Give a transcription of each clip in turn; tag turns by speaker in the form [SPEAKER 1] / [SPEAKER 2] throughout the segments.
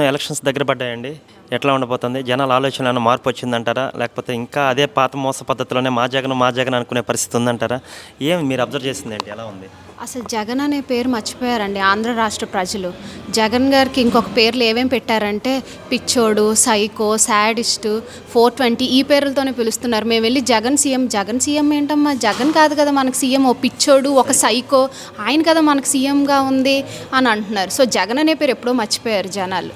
[SPEAKER 1] Elections దగ్గర పడ్డాయండి. ఎట్లా ఉండబోతుంది? జనాల ఆలోచనలో ఏమైనా మార్పు వచ్చిందంటారా? లేకపోతే ఇంకా అదే పాత మోస పద్ధతిలోనే మా జగన్ అనుకునే పరిస్థితి ఉందంటారా? ఏమి మీరు అబ్జర్వ్ చేసిందేంటి? ఎలా ఉంది?
[SPEAKER 2] అసలు జగన్ అనే పేరు మర్చిపోయారండి ఆంధ్ర రాష్ట్ర ప్రజలు. జగన్ గారికి ఇంకొక పేర్లు ఏమేమి పెట్టారంటే పిచ్చోడు, సైకో, శాడిస్టు, 420 ఈ పేర్లతోనే పిలుస్తున్నారు. మేము వెళ్ళి జగన్ సీఎం ఏంటమ్మా? జగన్ కాదు కదా మనకు సీఎం. ఓ పిచ్చోడు, ఒక సైకో, ఆయన కదా మనకు సీఎంగా ఉంది అని అంటున్నారు. సో జగన్ అనే పేరు ఎప్పుడో మర్చిపోయారు జనాలు.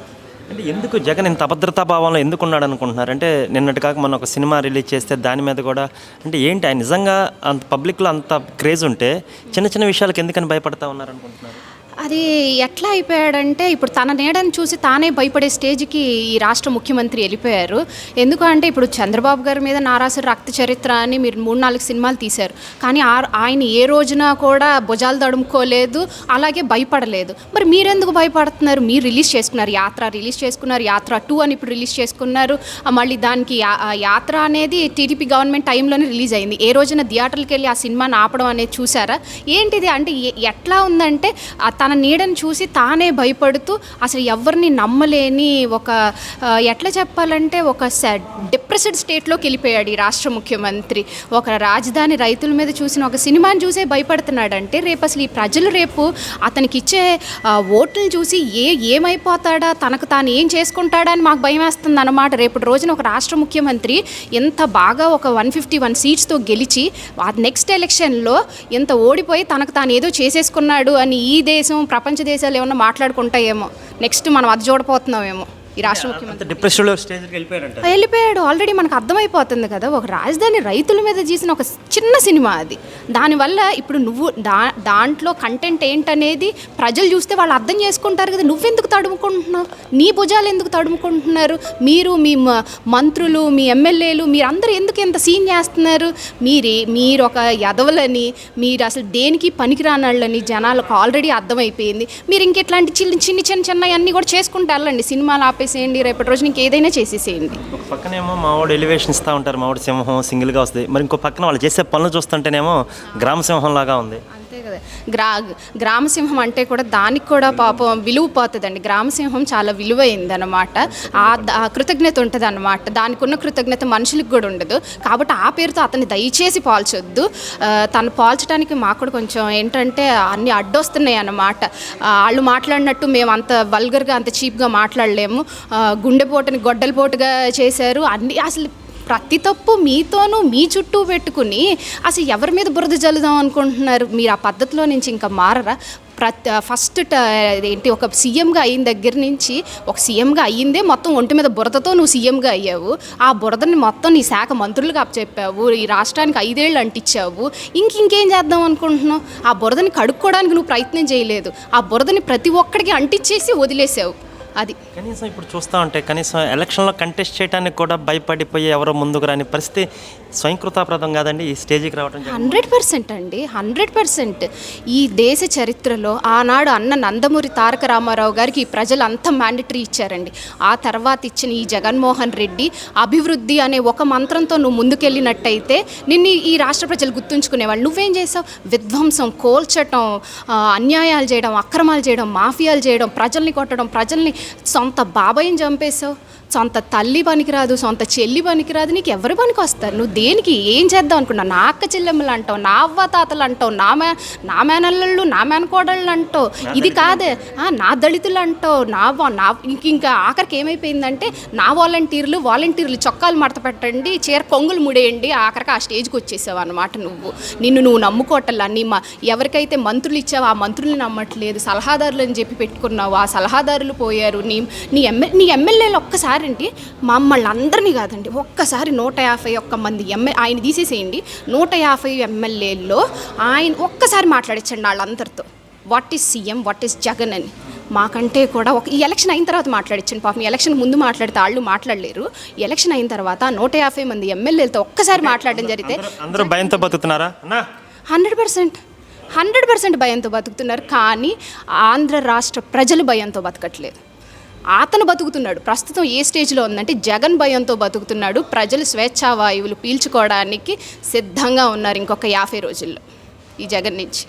[SPEAKER 1] అంటే ఎందుకు జగన్ ఇంత అభద్రతా భావంలో ఎందుకు ఉన్నాడు అనుకుంటున్నారు? అంటే నిన్నటి కాక మొన్న ఒక సినిమా రిలీజ్ చేస్తే దాని మీద కూడా అంటే ఏంటి ఆయన నిజంగా అంత పబ్లిక్లో అంత క్రేజ్ ఉంటే చిన్న చిన్న విషయాలకు ఎందుకని భయపడతా ఉన్నారు అనుకుంటున్నారు?
[SPEAKER 2] అది ఎట్లా అయిపోయాడంటే ఇప్పుడు తన నీడని చూసి తానే భయపడే స్టేజ్కి ఈ రాష్ట్ర ముఖ్యమంత్రి వెళ్ళిపోయారు. ఎందుకంటే ఇప్పుడు చంద్రబాబు గారి మీద నారాసు రక్త చరిత్ర అని మీరు 3-4 సినిమాలు తీశారు, కానీ ఆయన ఏ రోజున కూడా భుజాలు తడుముకోలేదు, అలాగే భయపడలేదు. మరి మీరెందుకు భయపడుతున్నారు? మీరు రిలీజ్ చేసుకున్నారు, యాత్ర 2 అని ఇప్పుడు రిలీజ్ చేసుకున్నారు. మళ్ళీ దానికి యాత్ర అనేది టీడీపీ గవర్నమెంట్ టైంలోనే రిలీజ్ అయింది. ఏ రోజున థియేటర్కి వెళ్ళి ఆ సినిమాని ఆపడం అనేది చూసారా? ఏంటిది అంటే ఎట్లా ఉందంటే తన నీడని చూసి తానే భయపడుతూ అసలు ఎవరిని నమ్మలేని ఒక ఎట్లా చెప్పాలంటే ఒక డిప్రెస్డ్ స్టేట్లోకి వెళ్ళిపోయాడు ఈ రాష్ట్ర ముఖ్యమంత్రి. ఒక రాజధాని రైతుల మీద చూసిన ఒక సినిమాని చూసే భయపడుతున్నాడంటే రేపు అసలు ఈ ప్రజలు రేపు అతనికి ఇచ్చే ఓట్లను చూసి ఏమైపోతాడా, తనకు తాను ఏం చేసుకుంటాడా అని మాకు భయం వేస్తుంది అన్నమాట. రేపు రోజున ఒక రాష్ట్ర ముఖ్యమంత్రి ఎంత బాగా ఒక 151 సీట్స్తో గెలిచి నెక్స్ట్ ఎలక్షన్లో ఎంత ఓడిపోయి తనకు తాను ఏదో చేసేసుకున్నాడు అని ఈ దేశం ప్రపంచ దేశాలు ఏమన్నా మాట్లాడుకుంటాయేమో. నెక్స్ట్ మనం అది చూడపోతున్నామేమో. ఈ రాష్ట్ర ముఖ్యమంత్రి వెళ్ళిపోయాడు ఆల్రెడీ. మనకు అర్థమైపోతుంది కదా, ఒక రాజధాని రైతుల మీద చేసిన ఒక చిన్న సినిమా అది. దానివల్ల ఇప్పుడు నువ్వు దాంట్లో కంటెంట్ ఏంటనేది ప్రజలు చూస్తే వాళ్ళు అర్థం చేసుకుంటారు కదా. నువ్వెందుకు తడుముకుంటున్నావు? నీ భుజాలు ఎందుకు తడుముకుంటున్నారు? మీరు మీ మంత్రులు, మీ ఎమ్మెల్యేలు, మీరందరూ ఎందుకు ఎంత సీన్ చేస్తున్నారు? మీరు ఒక యదవలని, మీరు అసలు దేనికి పనికిరానళ్ళని జనాలకు ఆల్రెడీ అర్థమైపోయింది. మీరు ఇంకెట్లాంటి చిన్న అన్నీ కూడా చేసుకుంటూ వెళ్ళండి. సినిమాలు ఆపేసేయండి, రేపటి రోజు నీకు ఏదైనా చేసేసేయండి.
[SPEAKER 1] ఒక పక్కనేమో మావాడు ఎలివేషన్ ఇస్తూ ఉంటారు, మావాడు సింహం సింగిల్గా వస్తుంది. మరి ఇంకో పక్కన వాళ్ళు చేసే పనులు చూస్తుంటేనేమో గ్రామ సింహం లాగా ఉంది.
[SPEAKER 2] అంతే కదా, గ్రామసింహం అంటే కూడా దానికి కూడా పాపం విలువ పోతుందండి. గ్రామసింహం చాలా విలువైంది అనమాట. ఆ కృతజ్ఞత ఉంటుంది అనమాట. దానికి ఉన్న కృతజ్ఞత మనుషులకు కూడా ఉండదు. కాబట్టి ఆ పేరుతో అతన్ని దయచేసి పోల్చొద్దు. తను పోల్చడానికి మాకు కూడా కొంచెం ఏంటంటే అన్నీ అడ్డొస్తున్నాయి అన్నమాట. వాళ్ళు మాట్లాడినట్టు మేము అంత వల్గర్గా అంత చీప్గా మాట్లాడలేము. గుండెపోటుని గొడ్డలిపోటుగా చేశారు అన్నీ. అసలు ప్రతి తప్పు మీతోనూ మీ చుట్టూ పెట్టుకుని అసలు ఎవరి మీద బురద జల్లుదాం అనుకుంటున్నారు? మీరు ఆ పద్ధతిలో నుంచి ఇంకా మారరా? ఫస్ట్ ఏంటి ఒక సీఎంగా అయిన దగ్గర నుంచి, ఒక సీఎంగా అయ్యిందే మొత్తం ఒంటి మీద బురదతో నువ్వు సీఎంగా అయ్యావు. ఆ బురదని మొత్తం నీ శాఖ మంత్రులకు అప్పచెప్పావు. ఈ రాష్ట్రానికి 5 ఏళ్ళు అంటించావు. ఇంకేం చేద్దాం అనుకుంటున్నావు? ఆ బురదని కడుక్కోవడానికి నువ్వు ప్రయత్నం చేయలేదు. ఆ బురదని ప్రతి ఒక్కడికి అంటించేసి వదిలేసావు. అది
[SPEAKER 1] కనీసం ఇప్పుడు చూస్తూ ఉంటే కనీసం ఎలక్షన్లో కంటెస్ట్ చేయడానికి కూడా భయపడిపోయి ఎవరో ముందుకు రాని పరిస్థితి స్వయంకృతాప్రదం కాదండి ఈ స్టేజ్కి రావడం?
[SPEAKER 2] 100% అండి, 100%. ఈ దేశ చరిత్రలో ఆనాడు అన్న నందమూరి తారక రామారావు గారికి ఈ ప్రజలు అంత మ్యాండటరీ ఇచ్చారండి. ఆ తర్వాత ఇచ్చిన ఈ జగన్మోహన్ రెడ్డి అభివృద్ధి అనే ఒక మంత్రంతో నువ్వు ముందుకెళ్ళినట్టయితే నిన్ను ఈ రాష్ట్ర ప్రజలు గుర్తుంచుకునేవాళ్ళు. నువ్వేం చేసావు? విధ్వంసం, కోల్చటం, అన్యాయాలు చేయడం, అక్రమాలు చేయడం, మాఫియాలు చేయడం, ప్రజల్ని కొట్టడం, ప్రజల్ని సొంత బాబాయిని చంపేశావు. సొంత తల్లి పనికిరాదు, సొంత చెల్లి పనికిరాదు, నీకు ఎవరి పనికి వస్తారు? నువ్వు దేనికి ఏం చేద్దాం అనుకున్నావు? నా అక్క చెల్లెమ్మలు అంటావు, నా అవ్వతాతలు అంటావు, నా మేనల్లు, నా మేనకోడళ్ళు అంటావు. ఇది కాదే, నా దళితులు అంటావు, ఇంకా ఆఖరికి ఏమైపోయిందంటే నా వాలంటీర్లు చొక్కాలు మడత పెట్టండి, చీర కొంగులు ముడేయండి, ఆఖరికి ఆ స్టేజ్కి వచ్చేసావు అనమాట. నువ్వు నమ్ముకోవటల్లా. ఎవరికైతే మంత్రులు ఇచ్చావు ఆ మంత్రుల్ని నమ్మట్లేదు. సలహాదారులు అని చెప్పి పెట్టుకున్నావు, ఆ సలహాదారులు పోయారు. నీ ఎమ్మెల్యేలు ఒక్కసారి అండి, మమ్మల్ని అందరినీ కాదండి, ఒక్కసారి 151 మంది ఆయన తీసేసేయండి. 150 ఎమ్మెల్యేల్లో ఆయన ఒక్కసారి మాట్లాడించండి వాళ్ళందరితో. What is CM, what is Jagan అని. మాకంటే కూడా ఈ ఎలక్షన్ అయిన తర్వాత మాట్లాడించండి. పాపం ఎలక్షన్ ముందు మాట్లాడితే వాళ్ళు మాట్లాడలేరు. ఎలక్షన్ అయిన తర్వాత 150 మంది ఎమ్మెల్యేలతో ఒక్కసారి మాట్లాడడం జరిగితే
[SPEAKER 1] అందరూ భయంతో బతుకుతున్నారా?
[SPEAKER 2] 100% భయంతో బతుకుతున్నారు. కానీ ఆంధ్ర రాష్ట్ర ప్రజలు భయంతో బతకట్లేదు. అతను బతుకుతున్నాడు. ప్రస్తుతం ఏ స్టేజ్లో ఉందంటే జగన్ భయంతో బతుకుతున్నాడు. ప్రజలు స్వేచ్ఛావాయువులు పీల్చుకోవడానికి సిద్ధంగా ఉన్నారు ఇంకొక 50 రోజుల్లో ఈ జగన్ నుంచి.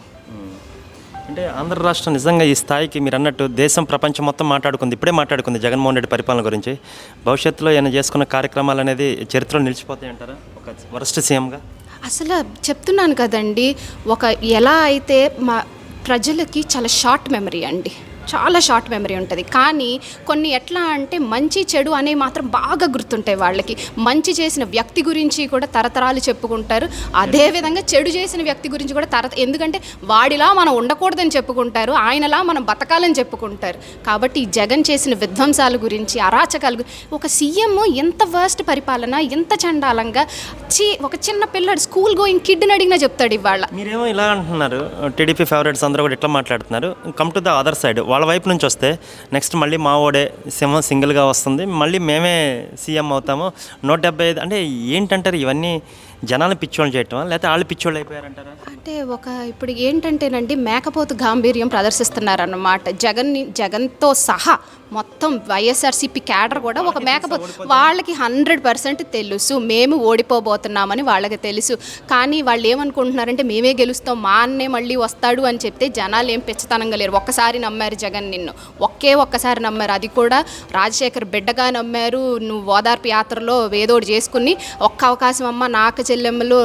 [SPEAKER 1] అంటే ఆంధ్ర రాష్ట్రం నిజంగా ఈ స్థాయికి మీరు అన్నట్టు దేశం ప్రపంచం మొత్తం మాట్లాడుకుంది, ఇప్పుడే మాట్లాడుకుంది జగన్మోహన్ రెడ్డి పరిపాలన గురించి. భవిష్యత్తులో ఆయన చేసుకున్న కార్యక్రమాలు అనేది చరిత్రలో నిలిచిపోతాయి అంటారా ఒక వరస్ట్ సీఎంగా?
[SPEAKER 2] అసలు చెప్తున్నాను కదండి, ఎలా అయితే మా ప్రజలకి చాలా షార్ట్ మెమరీ అండి, చాలా షార్ట్ మెమరీ ఉంటుంది. కానీ కొన్ని ఎట్లా అంటే మంచి చెడు అనేవి మాత్రం బాగా గుర్తుంటాయి వాళ్ళకి. మంచి చేసిన వ్యక్తి గురించి కూడా తరతరాలు చెప్పుకుంటారు, అదేవిధంగా చెడు చేసిన వ్యక్తి గురించి కూడా ఎందుకంటే వాడిలా మనం ఉండకూడదని చెప్పుకుంటారు, ఆయనలా మనం బతకాలని చెప్పుకుంటారు. కాబట్టి ఈ జగన్ చేసిన విధ్వంసాల గురించి, అరాచకాలు ఒక సీఎం ఎంత వర్స్ట్ పరిపాలన, ఎంత చండాలంగా ఒక చిన్న పిల్లడు స్కూల్ గోయింగ్ కిడ్ని అడిగినా చెప్తాడు. ఇవాళ
[SPEAKER 1] మీరేమో ఇలా అంటున్నారు, టీడీపీ ఫేవరెట్స్ అందరూ కూడా ఇట్లా మాట్లాడుతున్నారు. Come to the other side, వాళ్ళ వైపు నుంచి వస్తే నెక్స్ట్ మళ్ళీ మా ఓడే సింహం సింగిల్గా వస్తుంది, మళ్ళీ మేమే సీఎం అవుతాము 175. అంటే ఏంటంటారు ఇవన్నీ? జనాలను పిచ్చోళ్ళు చేయటం లేకపోతే వాళ్ళు పిచ్చోళ్ళు అయిపోయారంటారా?
[SPEAKER 2] అంటే ఇప్పుడు ఏంటంటేనండి, మేకపోతు గాంభీర్యం ప్రదర్శిస్తున్నారన్నమాట. జగన్తో సహా మొత్తం వైఎస్ఆర్సీపీ క్యాడర్ కూడా ఒక మేకపోతు. వాళ్ళకి 100% తెలుసు మేము ఓడిపోబోతున్నామని వాళ్ళకి తెలుసు. కానీ వాళ్ళు ఏమనుకుంటున్నారంటే మేమే గెలుస్తాం, మా అన్నే మళ్ళీ వస్తాడు అని చెప్తే జనాలు ఏం పిచ్చతనంగా లేరు. ఒక్కసారి నమ్మారు జగన్ నిన్ను, ఒక్కసారి నమ్మారు, అది కూడా రాజశేఖర్ బిడ్డగా నమ్మారు. నువ్వు ఓదార్పు యాత్రలో ఏదోటి చేసుకుని ఒక్క అవకాశం అమ్మ, నాకు చెల్లెమ్మలు,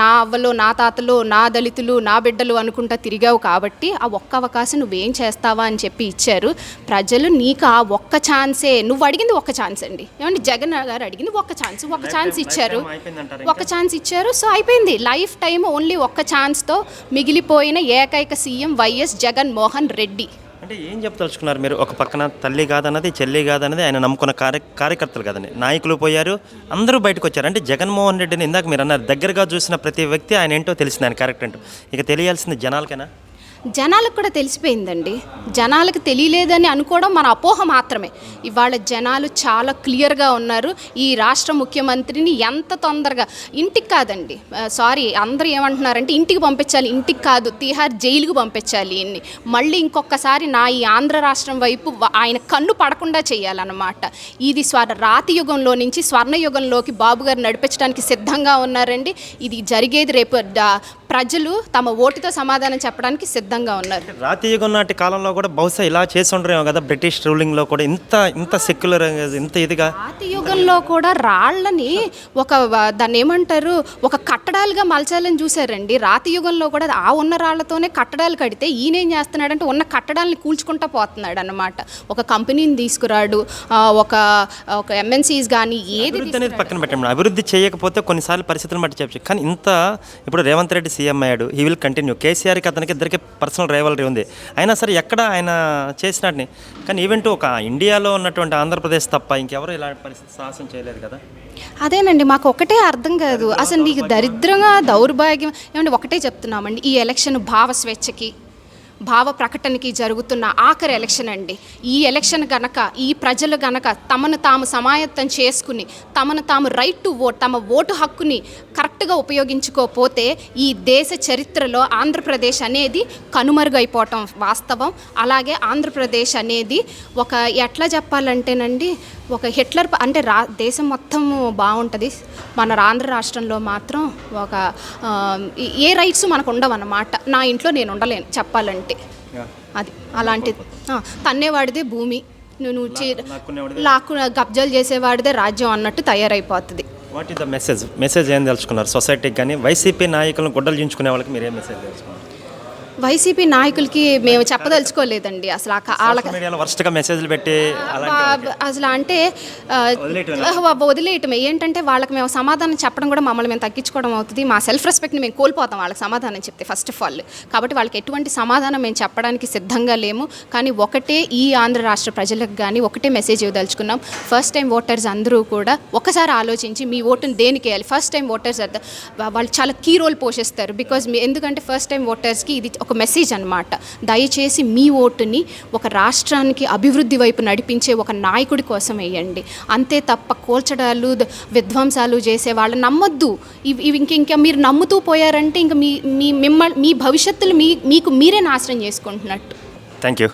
[SPEAKER 2] నా అవ్వలు, నా తాతలు, నా దళితులు, నా బిడ్డలు అనుకుంటా తిరిగావు. కాబట్టి ఆ ఒక్క అవకాశం నువ్వేం చేస్తావా అని చెప్పి ఇచ్చారు ప్రజలు. నీకు ఆ ఒక్క ఛాన్సే, నువ్వు అడిగింది ఒక్క ఛాన్స్ అండి. ఏమంటే జగన్ గారు అడిగింది ఒక్క ఛాన్స్ ఇచ్చారు, ఒక్క ఛాన్స్ ఇచ్చారు. సో అయిపోయింది, లైఫ్ టైం ఓన్లీ ఒక్క ఛాన్స్తో మిగిలిపోయిన ఏకైక సీఎం వైఎస్ జగన్మోహన్ రెడ్డి.
[SPEAKER 1] అంటే ఏం చెప్పదలుచుకున్నారు మీరు? ఒక పక్కన తల్లి కాదన్నది, చెల్లి కాదన్నది ఆయన నమ్ముకున్న కార్యకర్తలు కాదని నాయకులు పోయారు, అందరూ బయటకు వచ్చారు. అంటే జగన్మోహన్ రెడ్డిని ఇందాక మీరు అన్నారు దగ్గరగా చూసిన ప్రతి వ్యక్తి ఆయన ఏంటో తెలిసింది, ఆయన క్యారెక్టర్ ఏంటో. ఇక తెలియాల్సింది జనాలకేనా?
[SPEAKER 2] జనాలకు కూడా తెలిసిపోయిందండి. జనాలకు తెలియలేదని అనుకోవడం మన అపోహ మాత్రమే. ఇవాళ జనాలు చాలా క్లియర్గా ఉన్నారు. ఈ రాష్ట్ర ముఖ్యమంత్రిని ఎంత తొందరగా ఇంటికి కాదండి, అందరూ ఏమంటున్నారంటే ఇంటికి పంపించాలి, ఇంటికి కాదు తీహార్ జైలుకు పంపించాలి. మళ్ళీ ఇంకొకసారి ఈ ఆంధ్ర రాష్ట్రం వైపు ఆయన కన్ను పడకుండా చేయాలన్నమాట. ఇది రాతి యుగంలో నుంచి స్వర్ణయుగంలోకి బాబు గారు నడిపించడానికి సిద్ధంగా ఉన్నారండి. ఇది జరిగేది రేపు ప్రజలు తమ ఓటుతో సమాధానం చెప్పడానికి సిద్ధంగా ఉన్నారు.
[SPEAKER 1] రాతి యుగం నాటి కాలంలో కూడా బహుశా ఇలా చేసి ఉండరేమో కదా, బ్రిటిష్ రూలింగ్లో కూడా ఇంత సెక్యులర్, ఇంత ఇదిగా.
[SPEAKER 2] రాతి యుగంలో కూడా రాళ్ళని దాన్ని ఏమంటారు, ఒక కట్టడాలుగా మలచాలని చూశారండి. రాతి యుగంలో కూడా ఉన్న రాళ్లతోనే కట్టడాలు కడితే ఈయనేం చేస్తున్నాడంటే ఉన్న కట్టడాలని కూల్చుకుంటా పోతున్నాడు అన్నమాట. ఒక కంపెనీని తీసుకురాడు, ఒక ఎంఎన్సీస్ కానీ ఏది
[SPEAKER 1] అనేది పక్కన పెట్టండి. అభివృద్ధి చేయకపోతే కొన్నిసార్లు పరిస్థితులు బట్టి చెప్పచ్చు. కానీ ఇప్పుడు రేవంత్ రెడ్డి సీఎం అయ్యాడు, హీ విల్ కంటిన్యూ. కేసీఆర్కి అతనికి ఇద్దరికి పర్సనల్ రైవలరీ ఉంది. అయినా సరే ఎక్కడ ఆయన చేసినట్ని. కానీ ఈవెంట్ ఒక ఇండియాలో ఉన్నటువంటి ఆంధ్రప్రదేశ్ తప్ప ఇంకెవరు ఇలాంటి పరిస్థితి సాహసం చేయలేదు కదా.
[SPEAKER 2] అదేనండి, మాకు ఒకటే అర్థం కాదు అసలు, నీకు దరిద్రంగా దౌర్భాగ్యం ఏమంటే ఒకటే చెప్తున్నామండి. ఈ ఎలక్షన్ భావ స్వేచ్ఛకి, భావ ప్రకటనకి జరుగుతున్న ఆఖరి ఎలక్షన్ అండి. ఈ ఎలక్షన్ గనక ఈ ప్రజలు గనక తమను తాము సమాయత్తం చేసుకుని తమను తాము రైట్ టు ఓట్, తమ ఓటు హక్కుని కరెక్ట్గా ఉపయోగించుకోకపోతే ఈ దేశ చరిత్రలో ఆంధ్రప్రదేశ్ అనేది కనుమరుగైపోవటం వాస్తవం. అలాగే ఆంధ్రప్రదేశ్ అనేది ఎట్లా చెప్పాలంటేనండి, ఒక హిట్లర్ అంటే దేశం మొత్తం బాగుంటుంది, మన ఆంధ్ర రాష్ట్రంలో మాత్రం ఏ రైట్స్ మనకు ఉండవన్నమాట. నా ఇంట్లో నేను ఉండలేను చెప్పాలంటే, అది అలాంటిది. తన్నేవాడిదే భూమి, కబ్జాలు చేసేవాడిదే రాజ్యం అన్నట్టు తయారైపోతుంది.
[SPEAKER 1] వాట్ ఈస్ ద మెసేజ్ ఏం తెలుసుకున్నారు సొసైటీకి? కానీ వైసీపీ నాయకులను గుడ్డలు చించుకునే వాళ్ళకి మీరు ఏం మెసేజ్ తెలుసుకున్నారు?
[SPEAKER 2] వైసీపీ నాయకులకి మేము చెప్పదలుచుకోలేదండి అసలు.
[SPEAKER 1] వర్స్ట్గా మెసేజ్లు పెట్టి
[SPEAKER 2] అసలు అంటే వదిలేయటమే. ఏంటంటే వాళ్ళకి మేము సమాధానం చెప్పడం కూడా మమ్మల్ని మేము తగ్గించుకోవడం అవుతుంది. మా సెల్ఫ్ రెస్పెక్ట్ని మేము కోల్పోతాం వాళ్ళకి సమాధానం చెప్తే ఫస్ట్ ఆఫ్ ఆల్. కాబట్టి వాళ్ళకి ఎటువంటి సమాధానం మేము చెప్పడానికి సిద్ధంగా లేము. కానీ ఒకటే ఈ ఆంధ్ర రాష్ట్ర ప్రజలకు కానీ ఒకటే మెసేజ్ ఇవ్వదలుచుకున్నాం. ఫస్ట్ టైం ఓటర్స్ అందరూ కూడా ఒకసారి ఆలోచించి మీ ఓటుని దేనికి వేయాలి. ఫస్ట్ టైం ఓటర్స్ వాళ్ళు చాలా కీ రోల్ పోషిస్తారు. ఎందుకంటే ఫస్ట్ టైం ఓటర్స్కి ఇది ఒక మెసేజ్ అన్నమాట. దయచేసి మీ ఓటుని ఒక రాష్ట్రానికి అభివృద్ధి వైపు నడిపించే ఒక నాయకుడి కోసం వేయండి. అంతే తప్ప కోల్చడాలు, విధ్వంసాలు చేసే వాళ్ళని నమ్మొద్దు. ఇవి ఇంకా మీరు నమ్ముతూ పోయారంటే ఇంకా మీ భవిష్యత్తులు మీకు మీరే నాశనం చేసుకుంటున్నట్టు.
[SPEAKER 1] Thank you.